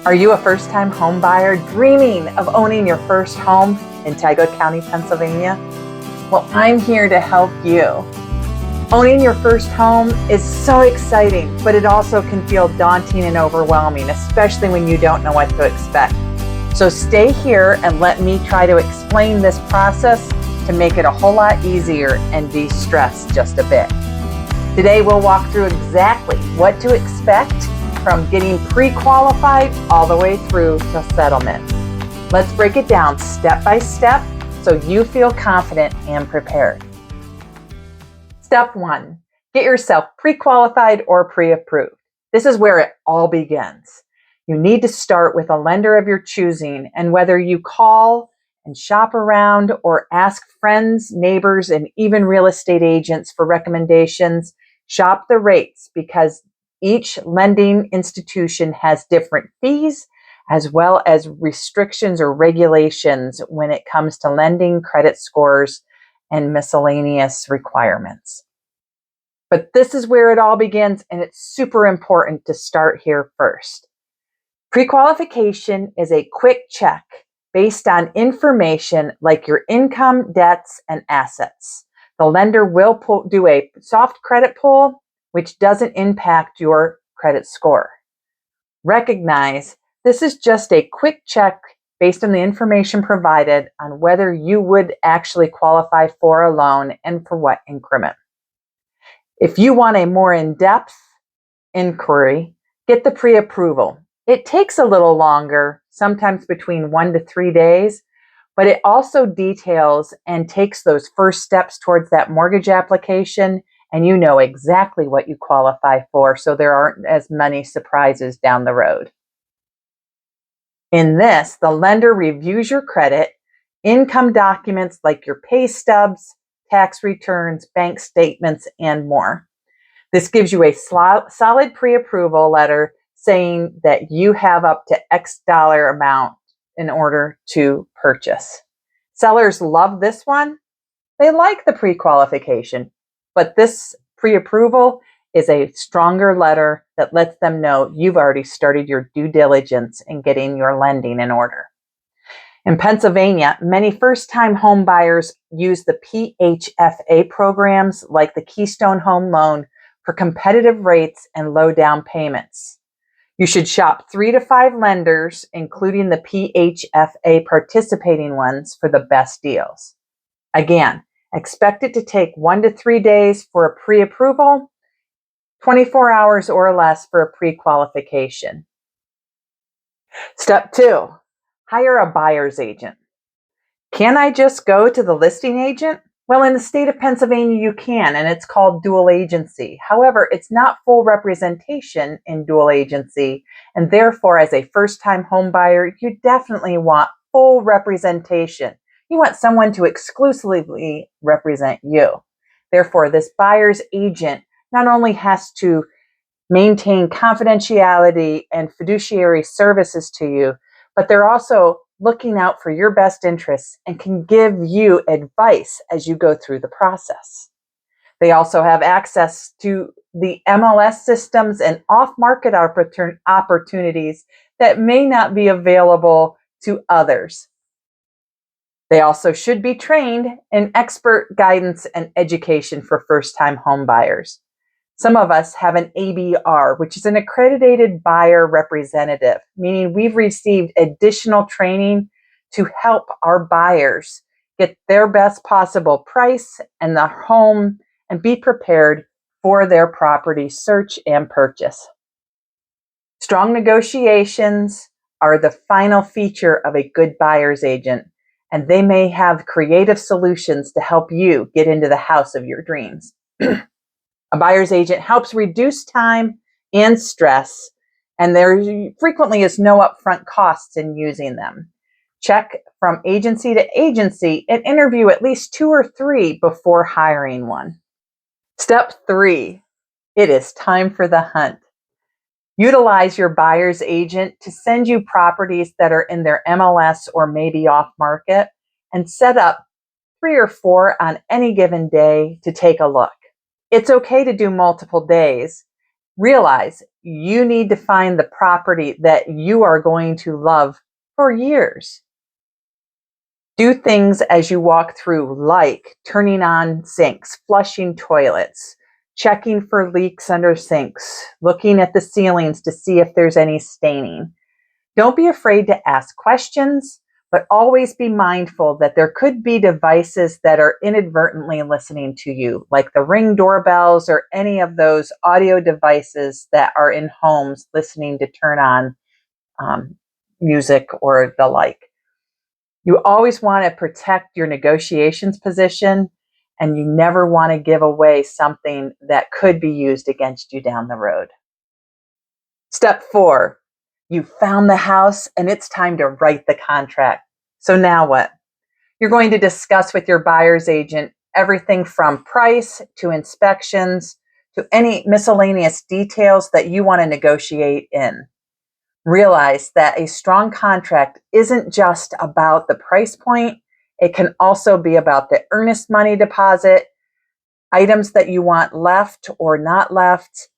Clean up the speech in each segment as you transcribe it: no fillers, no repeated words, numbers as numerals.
Are you a first-time home buyer dreaming of owning your first home in Tioga County, Pennsylvania? Well, I'm here to help you. Owning your first home is so exciting, but it also can feel daunting and overwhelming, especially when you don't know what to expect. So stay here and let me try to explain this process to make it a whole lot easier and de-stress just a bit. Today we'll walk through exactly what to expect from getting pre-qualified all the way through to settlement. Let's break it down step by step so you feel confident and prepared. Step 1, get yourself pre-qualified or pre-approved. This is where it all begins. You need to start with a lender of your choosing, and whether you call and shop around or ask friends, neighbors, and even real estate agents for recommendations, shop the rates because each lending institution has different fees as well as restrictions or regulations when it comes to lending, credit scores, and miscellaneous requirements. But this is where it all begins, and it's super important to start here first. Pre-qualification is a quick check based on information like your income, debts, and assets. The lender will do a soft credit pull, which doesn't impact your credit score. Recognize this is just a quick check based on the information provided on whether you would actually qualify for a loan and for what increment. If you want a more in-depth inquiry, get the pre-approval. It takes a little longer, sometimes between 1 to 3 days, but it also details and takes those first steps towards that mortgage application, and you know exactly what you qualify for, so there aren't as many surprises down the road. In this, the lender reviews your credit, income documents like your pay stubs, tax returns, bank statements, and more. This gives you a solid pre-approval letter saying that you have up to X dollar amount in order to purchase. Sellers love this one. They like the pre-qualification, but this pre-approval is a stronger letter that lets them know you've already started your due diligence in getting your lending in order. In Pennsylvania, many first-time home buyers use the PHFA programs like the Keystone Home Loan for competitive rates and low down payments. You should shop 3 to 5 lenders, including the PHFA participating ones, for the best deals. Again, expect it to take 1 to 3 days for a pre-approval, 24 hours or less for a pre-qualification. Step 2, hire a buyer's agent. Can I just go to the listing agent? Well, in the state of Pennsylvania, you can, and it's called dual agency. However, it's not full representation in dual agency, and therefore, as a first-time home buyer, you definitely want full representation. You want someone to exclusively represent you. Therefore, this buyer's agent not only has to maintain confidentiality and fiduciary services to you, but they're also looking out for your best interests and can give you advice as you go through the process. They also have access to the MLS systems and off-market opportunities that may not be available to others. They also should be trained in expert guidance and education for first-time home buyers. Some of us have an ABR, which is an accredited buyer representative, meaning we've received additional training to help our buyers get their best possible price and the home and be prepared for their property search and purchase. Strong negotiations are the final feature of a good buyer's agent, and they may have creative solutions to help you get into the house of your dreams. A buyer's agent helps reduce time and stress, and there frequently is no upfront costs in using them. Check from agency to agency and interview at least 2 or 3 before hiring one. Step 3, it is time for the hunt. Utilize your buyer's agent to send you properties that are in their MLS or maybe off market, and set up 3 or 4 on any given day to take a look. It's okay to do multiple days. Realize you need to find the property that you are going to love for years. Do things as you walk through, like turning on sinks, flushing toilets, checking for leaks under sinks, looking at the ceilings to see if there's any staining. Don't be afraid to ask questions, but always be mindful that there could be devices that are inadvertently listening to you, like the Ring doorbells or any of those audio devices that are in homes listening to turn on music or the like. You always want to protect your negotiations position, and you never want to give away something that could be used against you down the road. Step 4, you found the house and it's time to write the contract. So now what? You're going to discuss with your buyer's agent everything from price to inspections to any miscellaneous details that you want to negotiate in. Realize that a strong contract isn't just about the price point. It can also be about the earnest money deposit, items that you want left or not left,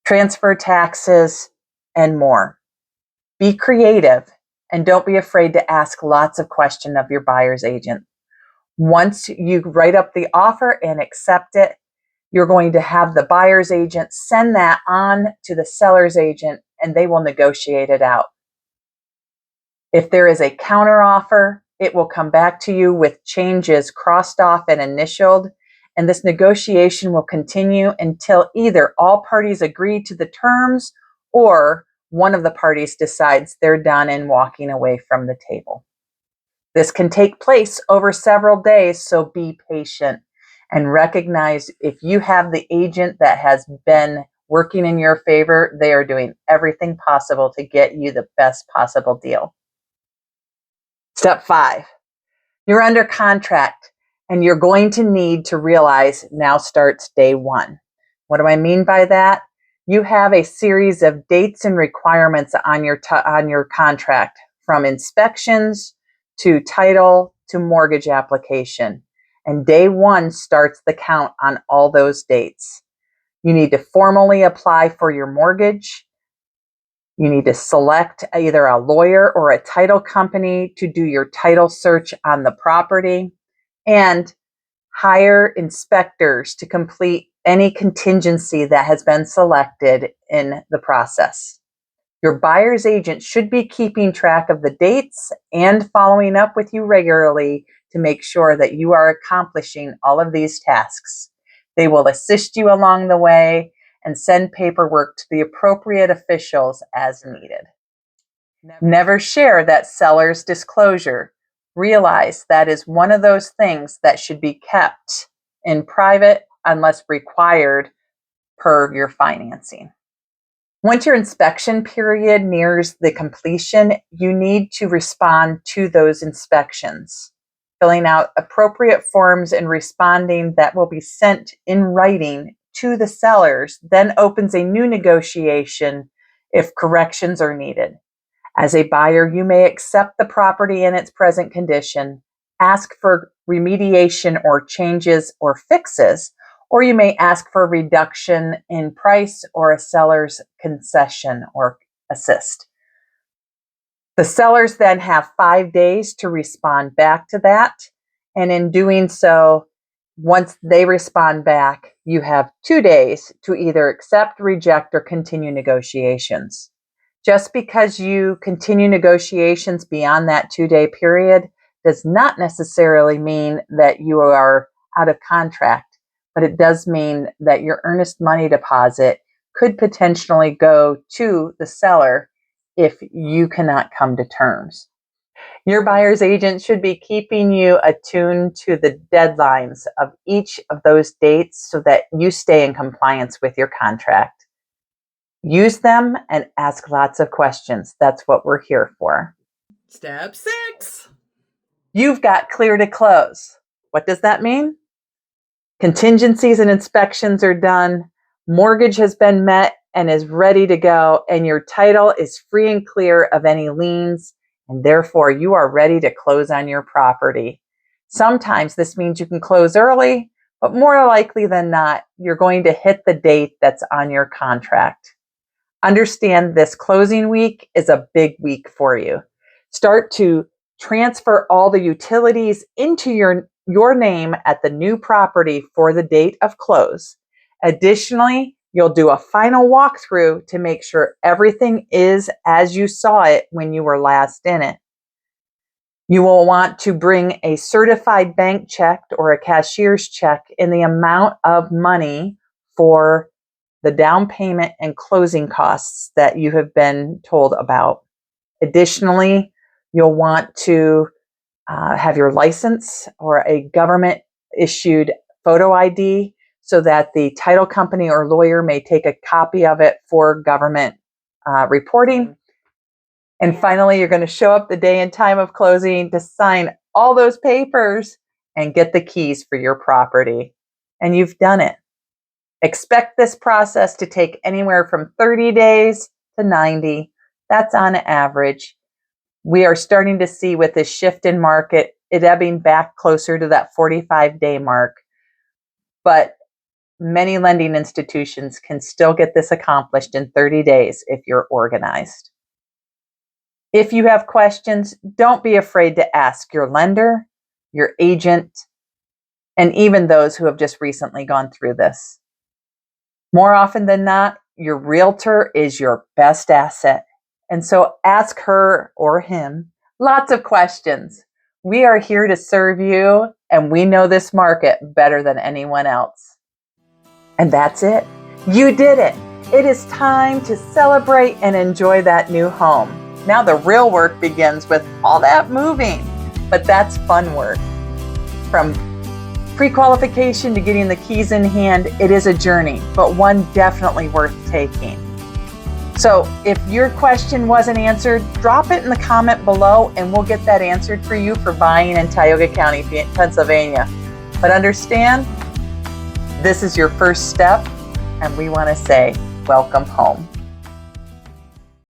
transfer taxes, and more. Be creative and don't be afraid to ask lots of questions of your buyer's agent. Once you write up the offer and accept it, you're going to have the buyer's agent send that on to the seller's agent and they will negotiate it out. If there is a counter offer, it will come back to you with changes crossed off and initialed, and this negotiation will continue until either all parties agree to the terms or one of the parties decides they're done and walking away from the table. This can take place over several days, so be patient and recognize if you have the agent that has been working in your favor, they are doing everything possible to get you the best possible deal. Step 5, you're under contract and you're going to need to realize now starts day 1. What do I mean by that? You have a series of dates and requirements on your contract, from inspections to title to mortgage application. And day 1 starts the count on all those dates. You need to formally apply for your mortgage. You need to select either a lawyer or a title company to do your title search on the property, and hire inspectors to complete any contingency that has been selected in the process. Your buyer's agent should be keeping track of the dates and following up with you regularly to make sure that you are accomplishing all of these tasks. They will assist you along the way and send paperwork to the appropriate officials as needed. Never share that seller's disclosure. Realize that is one of those things that should be kept in private unless required per your financing. Once your inspection period nears the completion, you need to respond to those inspections. Filling out appropriate forms and responding that will be sent in writing to the sellers then opens a new negotiation if corrections are needed. As a buyer, you may accept the property in its present condition, ask for remediation or changes or fixes, or you may ask for a reduction in price or a seller's concession or assist. The sellers then have 5 days to respond back to that. And in doing so, once they respond back, you have 2 days to either accept, reject, or continue negotiations. Just because you continue negotiations beyond that 2-day period does not necessarily mean that you are out of contract, but it does mean that your earnest money deposit could potentially go to the seller if you cannot come to terms. Your buyer's agent should be keeping you attuned to the deadlines of each of those dates so that you stay in compliance with your contract. Use them and ask lots of questions. That's what we're here for. Step 6. You've got clear to close. What does that mean? Contingencies and inspections are done. Mortgage has been met and is ready to go, and your title is free and clear of any liens, and therefore you are ready to close on your property. Sometimes this means you can close early, But more likely than not, you're going to hit the date that's on your contract. Understand this closing week is a big week for you. Start to transfer all the utilities into your name at the new property for the date of close. Additionally, you'll do a final walkthrough to make sure everything is as you saw it when you were last in it. You will want to bring a certified bank check or a cashier's check in the amount of money for the down payment and closing costs that you have been told about. Additionally, you'll want to have your license or a government issued photo ID so that the title company or lawyer may take a copy of it for government reporting. And finally, you're going to show up the day and time of closing to sign all those papers and get the keys for your property. And you've done it. Expect this process to take anywhere from 30 days to 90. That's on average. We are starting to see with this shift in market, it ebbing back closer to that 45-day mark. But many lending institutions can still get this accomplished in 30 days if you're organized. If you have questions, don't be afraid to ask your lender, your agent, and even those who have just recently gone through this. More often than not, your realtor is your best asset. And so ask her or him lots of questions. We are here to serve you, and we know this market better than anyone else. And that's it. You did it. It is time to celebrate and enjoy that new home. Now the real work begins with all that moving, but that's fun work. From pre-qualification to getting the keys in hand, it is a journey, but one definitely worth taking. So if your question wasn't answered, drop it in the comment below and we'll get that answered for you for buying in Tioga County, Pennsylvania. But understand, this is your first step, and we want to say, welcome home.